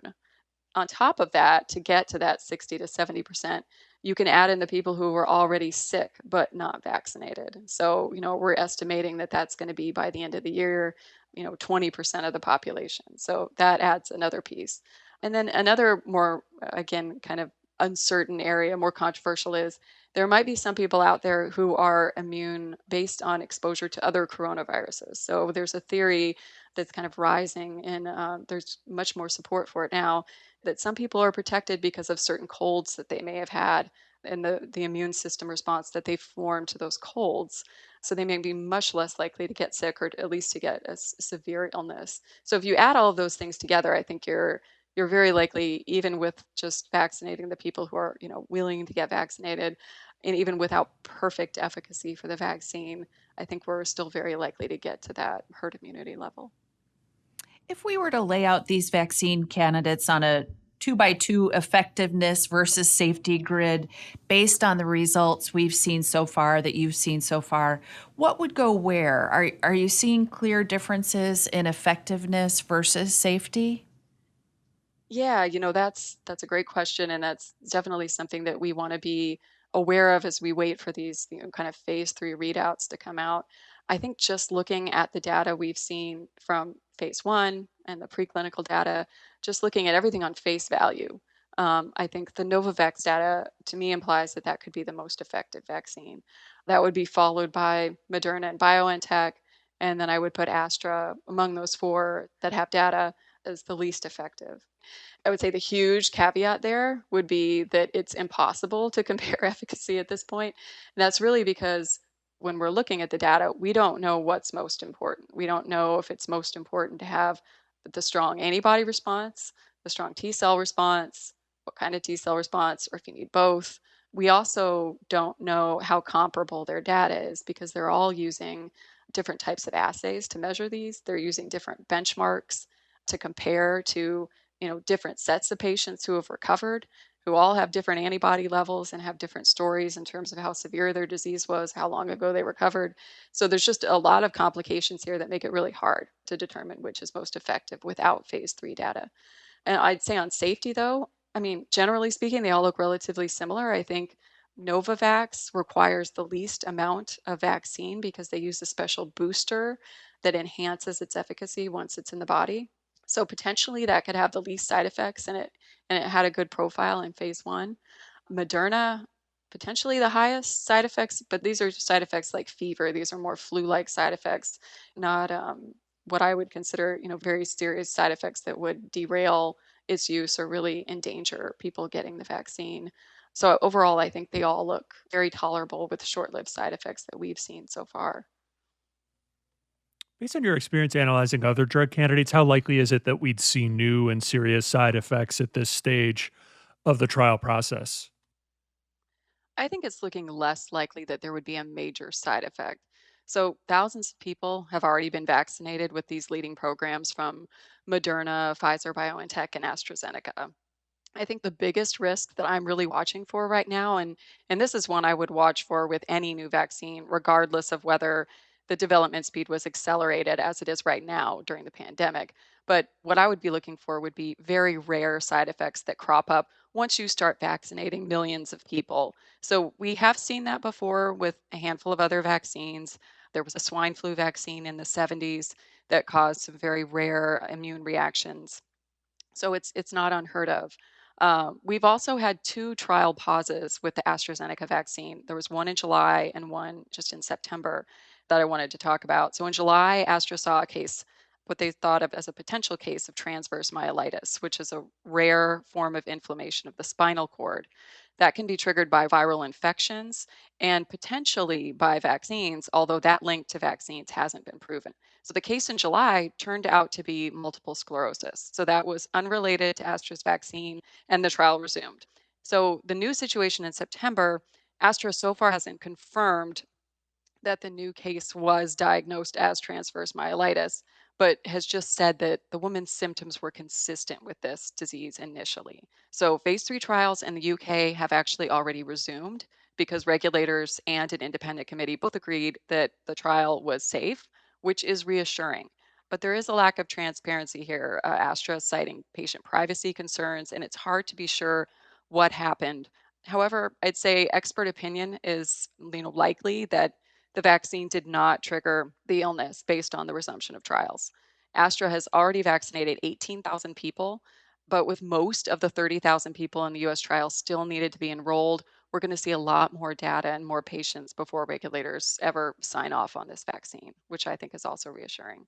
On top of that, to get to that 60 to 70%, you can add in the people who were already sick but not vaccinated. So, we're estimating that that's going to be by the end of the year, 20% of the population. So that adds another piece. And then another more, again, kind of uncertain area, more controversial, is there might be some people out there who are immune based on exposure to other coronaviruses. So there's a theory that's kind of rising, and there's much more support for it now, that some people are protected because of certain colds that they may have had and the immune system response that they formed to those colds. So they may be much less likely to get sick or at least to get a severe illness. So if you add all of those things together, I think you're very likely, even with just vaccinating the people who are willing to get vaccinated, and even without perfect efficacy for the vaccine, I think we're still very likely to get to that herd immunity level.
If we were to lay out these vaccine candidates on a two by two effectiveness versus safety grid based on the results we've seen so far, that you've seen so far, what would go where? Are you seeing clear differences in effectiveness versus safety?
Yeah, that's a great question, and that's definitely something that we want to be aware of as we wait for these, kind of phase 3 readouts to come out. I think just looking at the data we've seen from phase 1 and the preclinical data, just looking at everything on face value, I think the Novavax data to me implies that that could be the most effective vaccine. That would be followed by Moderna and BioNTech, and then I would put Astra among those four that have data as the least effective. I would say the huge caveat there would be that it's impossible to compare efficacy at this point. And that's really because when we're looking at the data, we don't know what's most important. We don't know if it's most important to have the strong antibody response, the strong T cell response, what kind of T cell response, or if you need both. We also don't know how comparable their data is because they're all using different types of assays to measure these. They're using different benchmarks to compare to different sets of patients who have recovered, who all have different antibody levels and have different stories in terms of how severe their disease was, how long ago they recovered. So there's just a lot of complications here that make it really hard to determine which is most effective without phase 3 data. And I'd say on safety, though, I mean, generally speaking, they all look relatively similar. I think Novavax requires the least amount of vaccine because they use a special booster that enhances its efficacy once it's in the body. So potentially that could have the least side effects in it, and it had a good profile in phase 1. Moderna, potentially the highest side effects, but these are side effects like fever. These are more flu-like side effects, not what I would consider, very serious side effects that would derail its use or really endanger people getting the vaccine. So overall, I think they all look very tolerable with short-lived side effects that we've seen so far.
Based on your experience analyzing other drug candidates, how likely is it that we'd see new and serious side effects at this stage of the trial process?
I think it's looking less likely that there would be a major side effect. So, thousands of people have already been vaccinated with these leading programs from Moderna, Pfizer, BioNTech, and AstraZeneca. I think the biggest risk that I'm really watching for right now, and this is one I would watch for with any new vaccine, regardless of whether the development speed was accelerated as it is right now during the pandemic. But what I would be looking for would be very rare side effects that crop up once you start vaccinating millions of people. So we have seen that before with a handful of other vaccines. There was a swine flu vaccine in the 70s that caused some very rare immune reactions, so it's not unheard of. We've also had two trial pauses with the AstraZeneca vaccine. There was one in July and one just in September that I wanted to talk about. So in July, Astra saw a case, what they thought of as a potential case of transverse myelitis, which is a rare form of inflammation of the spinal cord that can be triggered by viral infections and potentially by vaccines, although that link to vaccines hasn't been proven. So the case in July turned out to be multiple sclerosis. So that was unrelated to Astra's vaccine, and the trial resumed. So the new situation in September, Astra so far hasn't confirmed that the new case was diagnosed as transverse myelitis, but has just said that the woman's symptoms were consistent with this disease initially. So, phase 3 trials in the UK have actually already resumed because regulators and an independent committee both agreed that the trial was safe, which is reassuring. But there is a lack of transparency here. Astra is citing patient privacy concerns, and it's hard to be sure what happened. However, I'd say expert opinion is, likely that the vaccine did not trigger the illness based on the resumption of trials. Astra has already vaccinated 18,000 people, but with most of the 30,000 people in the US trial still needed to be enrolled, we're going to see a lot more data and more patients before regulators ever sign off on this vaccine, which I think is also reassuring.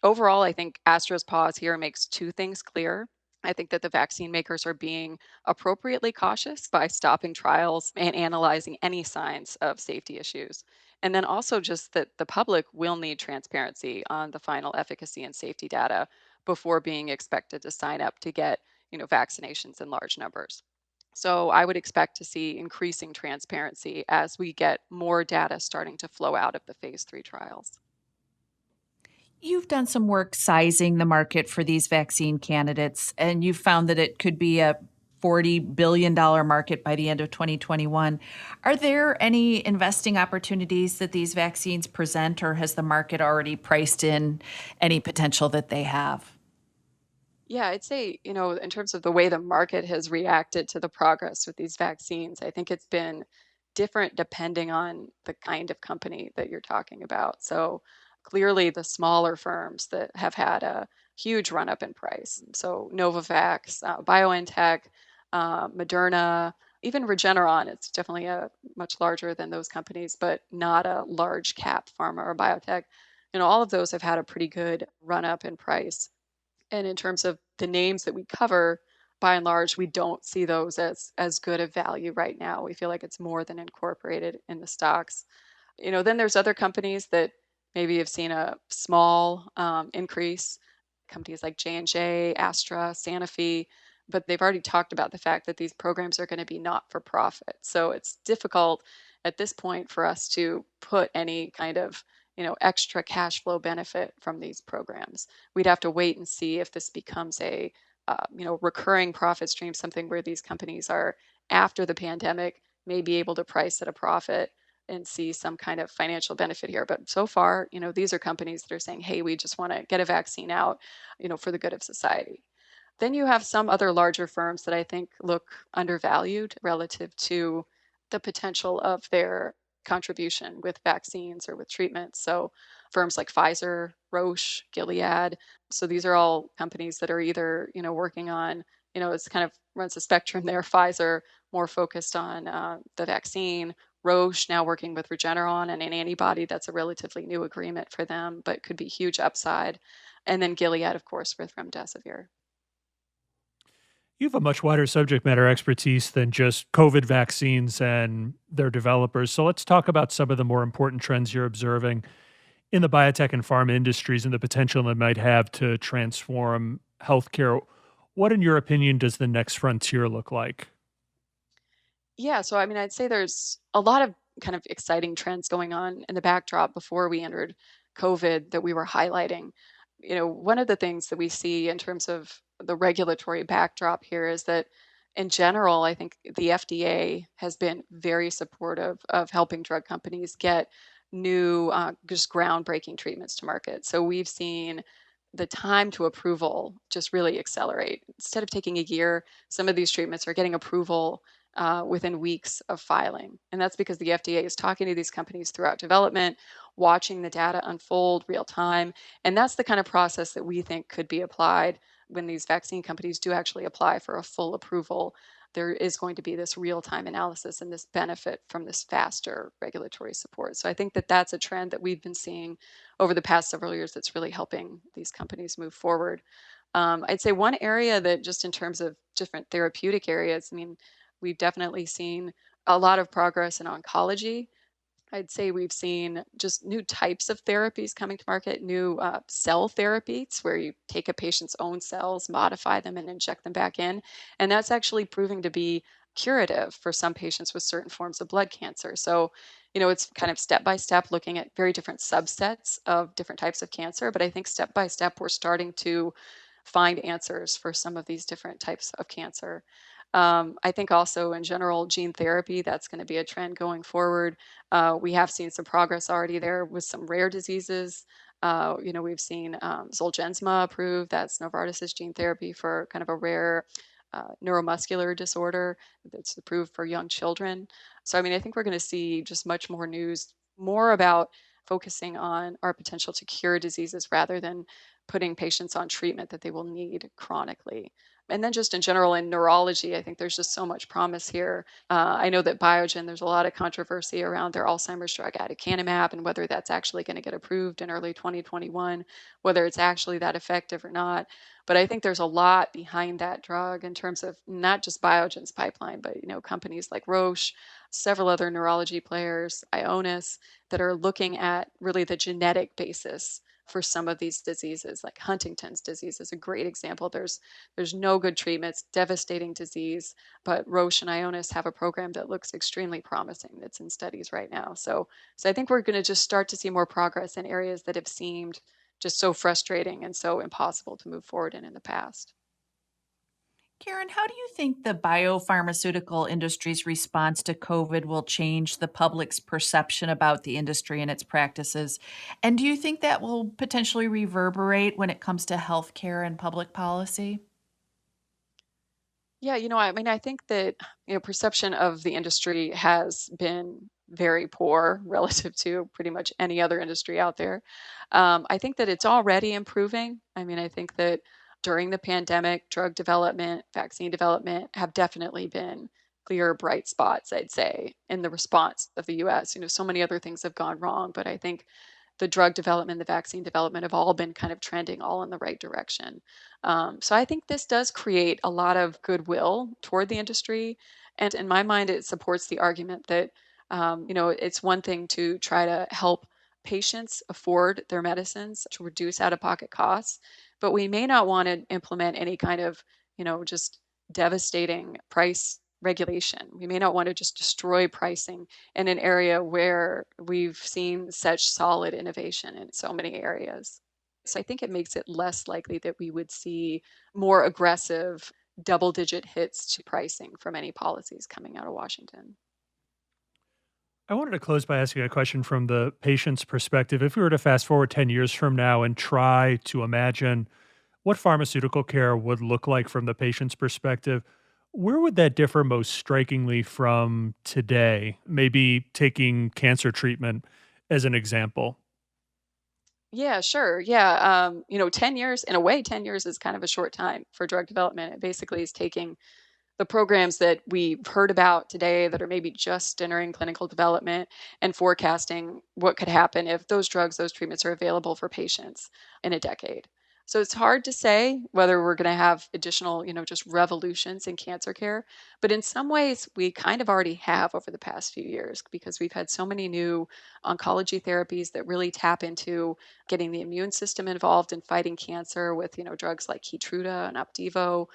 Overall, I think Astra's pause here makes two things clear. I think that the vaccine makers are being appropriately cautious by stopping trials and analyzing any signs of safety issues. And then also just that the public will need transparency on the final efficacy and safety data before being expected to sign up to get, vaccinations in large numbers. So I would expect to see increasing transparency as we get more data starting to flow out of the phase 3 trials.
You've done some work sizing the market for these vaccine candidates, and you've found that it could be a $40 billion market by the end of 2021. Are there any investing opportunities that these vaccines present, or has the market already priced in any potential that they have?
Yeah, I'd say, in terms of the way the market has reacted to the progress with these vaccines, I think it's been different depending on the kind of company that you're talking about. So clearly, the smaller firms that have had a huge run up in price. So Novavax, Biointech, Moderna, even Regeneron, it's definitely a much larger than those companies, but not a large cap pharma or biotech. All of those have had a pretty good run up in price. And in terms of the names that we cover, by and large, we don't see those as good a value right now. We feel like it's more than incorporated in the stocks. Then there's other companies that maybe have seen a small increase, companies like J&J, Astra, Sanofi, but they've already talked about the fact that these programs are going to be not for profit. So it's difficult at this point for us to put any kind of extra cash flow benefit from these programs. We'd have to wait and see if this becomes a recurring profit stream, something where these companies are, after the pandemic, may be able to price at a profit and see some kind of financial benefit here. But so far, these are companies that are saying, hey, we just want to get a vaccine out, for the good of society. Then you have some other larger firms that I think look undervalued relative to the potential of their contribution with vaccines or with treatments. So firms like Pfizer, Roche, Gilead. So these are all companies that are either, working on, it's kind of runs a spectrum there. Pfizer more focused on the vaccine. Roche now working with Regeneron and an antibody that's a relatively new agreement for them, but could be huge upside. And then Gilead, of course, with remdesivir.
You have a much wider subject matter expertise than just COVID vaccines and their developers. So let's talk about some of the more important trends you're observing in the biotech and pharma industries and the potential it might have to transform healthcare. What, in your opinion, does the next frontier look like?
Yeah, so I mean, I'd say there's a lot of kind of exciting trends going on in the backdrop before we entered COVID that we were highlighting. One of the things that we see in terms of the regulatory backdrop here is that in general, I think the FDA has been very supportive of helping drug companies get new, just groundbreaking treatments to market. So we've seen the time to approval just really accelerate. Instead of taking a year, some of these treatments are getting approval within weeks of filing. And that's because the FDA is talking to these companies throughout development, watching the data unfold real time. And that's the kind of process that we think could be applied when these vaccine companies do actually apply for a full approval. There is going to be this real time analysis and this benefit from this faster regulatory support. So I think that that's a trend that we've been seeing over the past several years that's really helping these companies move forward. I'd say one area that, just in terms of different therapeutic areas, I mean, we've definitely seen a lot of progress in oncology. I'd say we've seen just new types of therapies coming to market, new cell therapies where you take a patient's own cells, modify them, and inject them back in. And that's actually proving to be curative for some patients with certain forms of blood cancer. So, it's kind of step by step looking at very different subsets of different types of cancer. But I think step by step, we're starting to find answers for some of these different types of cancer. I think also in general, gene therapy, that's going to be a trend going forward. We have seen some progress already there with some rare diseases. We've seen Zolgensma approved. That's Novartis's gene therapy for kind of a rare neuromuscular disorder that's approved for young children. So, I mean, I think we're going to see just much more news, more about focusing on our potential to cure diseases rather than putting patients on treatment that they will need chronically. And then just in general in neurology, I think there's just so much promise here. I know that Biogen, there's a lot of controversy around their Alzheimer's drug aducanumab and whether that's actually going to get approved in early 2021, whether it's actually that effective or not. But I think there's a lot behind that drug in terms of not just Biogen's pipeline, but companies like Roche, several other neurology players, Ionis, that are looking at really the genetic basis for some of these diseases. Like Huntington's disease is a great example. There's no good treatments, devastating disease, but Roche and Ionis have a program that looks extremely promising that's in studies right now. So I think we're going to just start to see more progress in areas that have seemed just so frustrating and so impossible to move forward in the past.
Karen, how do you think the biopharmaceutical industry's response to COVID will change the public's perception about the industry and its practices? And do you think that will potentially reverberate when it comes to healthcare and public policy?
Yeah, I mean, I think that, perception of the industry has been very poor relative to pretty much any other industry out there. I think that it's already improving. I mean, I think that during the pandemic, drug development, vaccine development have definitely been clear bright spots, I'd say, in the response of the US. So many other things have gone wrong, but I think the drug development, the vaccine development have all been kind of trending all in the right direction. So I think this does create a lot of goodwill toward the industry. And in my mind, it supports the argument that, it's one thing to try to help patients afford their medicines to reduce out of pocket costs, but we may not want to implement any kind of, just devastating price regulation. We may not want to just destroy pricing in an area where we've seen such solid innovation in so many areas. So I think it makes it less likely that we would see more aggressive double digit hits to pricing from any policies coming out of Washington.
I wanted to close by asking a question from the patient's perspective. If we were to fast forward 10 years from now and try to imagine what pharmaceutical care would look like from the patient's perspective, where would that differ most strikingly from today? Maybe taking cancer treatment as an example.
Yeah, sure. Yeah. 10 years, in a way, 10 years is kind of a short time for drug development. It basically is taking the programs that we've heard about today that are maybe just entering clinical development and forecasting what could happen if those drugs, those treatments are available for patients in a decade. So it's hard to say whether we're going to have additional, just revolutions in cancer care. But in some ways, we kind of already have over the past few years because we've had so many new oncology therapies that really tap into getting the immune system involved in fighting cancer with, drugs like Keytruda and Opdivo,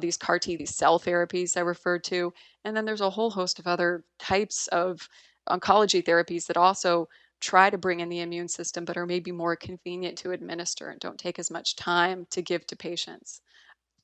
these CAR T, these cell therapies I referred to. And then there's a whole host of other types of oncology therapies that also try to bring in the immune system, but are maybe more convenient to administer and don't take as much time to give to patients.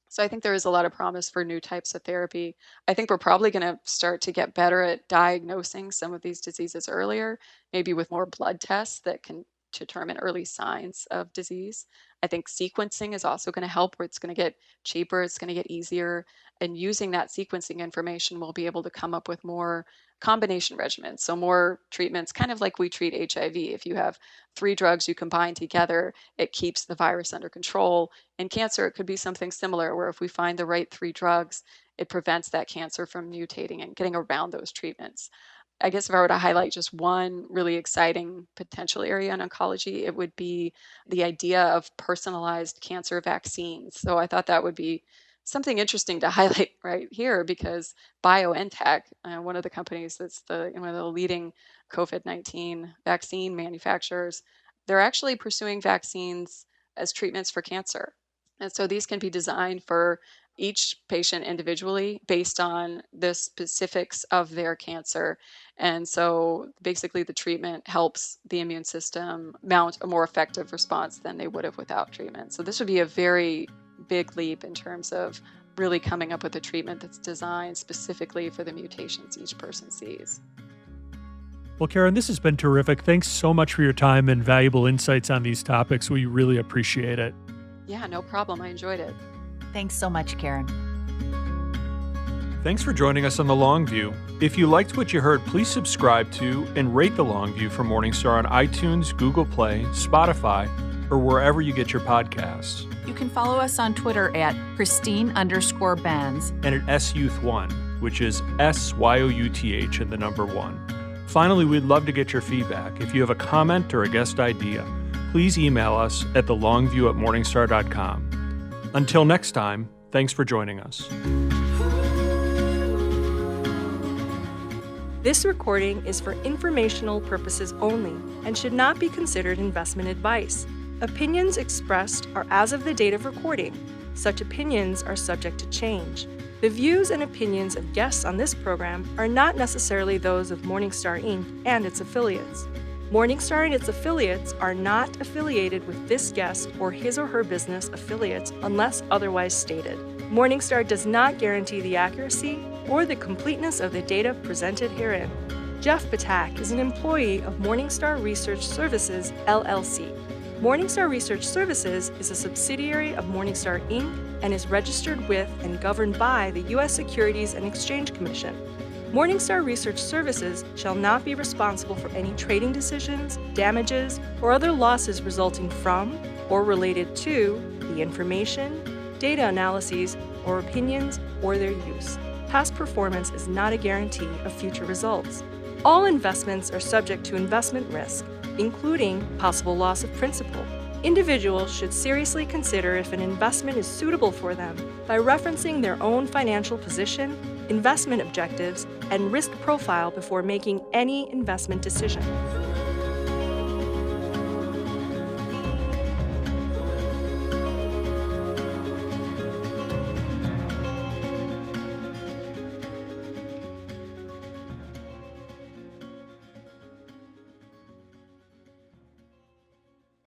So I think there is a lot of promise for new types of therapy. I think we're probably going to start to get better at diagnosing some of these diseases earlier, maybe with more blood tests that can determine early signs of disease. I think sequencing is also going to help where it's going to get cheaper, it's going to get easier. And using that sequencing information, we'll be able to come up with more combination regimens. So more treatments, kind of like we treat HIV. If you have three drugs you combine together, it keeps the virus under control. In cancer, it could be something similar, where if we find the right three drugs, it prevents that cancer from mutating and getting around those treatments. I guess if I were to highlight just one really exciting potential area in oncology, it would be the idea of personalized cancer vaccines. So I thought that would be something interesting to highlight right here because Biointech, one of the companies that's one of the leading COVID-19 vaccine manufacturers, they're actually pursuing vaccines as treatments for cancer. And so these can be designed for each patient individually based on the specifics of their cancer. And so basically, the treatment helps the immune system mount a more effective response than they would have without treatment. So this would be a very big leap in terms of really coming up with a treatment that's designed specifically for the mutations each person sees.
Well, Karen, this has been terrific. Thanks so much for your time and valuable insights on these topics. We really appreciate it.
Yeah, no problem. I enjoyed it.
Thanks so much, Karen.
Thanks for joining us on The Long View. If you liked what you heard, please subscribe to and rate The Long View from Morningstar on iTunes, Google Play, Spotify, or wherever you get your podcasts.
You can follow us on Twitter at Christine_Benz.
And at SYouth1, which is SYOUTH and the number 1. Finally, we'd love to get your feedback. If you have a comment or a guest idea, please email us at thelongview@morningstar.com. Until next time, thanks for joining us.
This recording is for informational purposes only and should not be considered investment advice. Opinions expressed are as of the date of recording. Such opinions are subject to change. The views and opinions of guests on this program are not necessarily those of Morningstar Inc. and its affiliates. Morningstar and its affiliates are not affiliated with this guest or his or her business affiliates unless otherwise stated. Morningstar does not guarantee the accuracy or the completeness of the data presented herein. Jeff Batak is an employee of Morningstar Research Services, LLC. Morningstar Research Services is a subsidiary of Morningstar, Inc. and is registered with and governed by the U.S. Securities and Exchange Commission. Morningstar Research Services shall not be responsible for any trading decisions, damages, or other losses resulting from or related to the information, data analyses, or opinions, or their use. Past performance is not a guarantee of future results. All investments are subject to investment risk, including possible loss of principal. Individuals should seriously consider if an investment is suitable for them by referencing their own financial position, investment objectives, and risk profile before making any investment decision.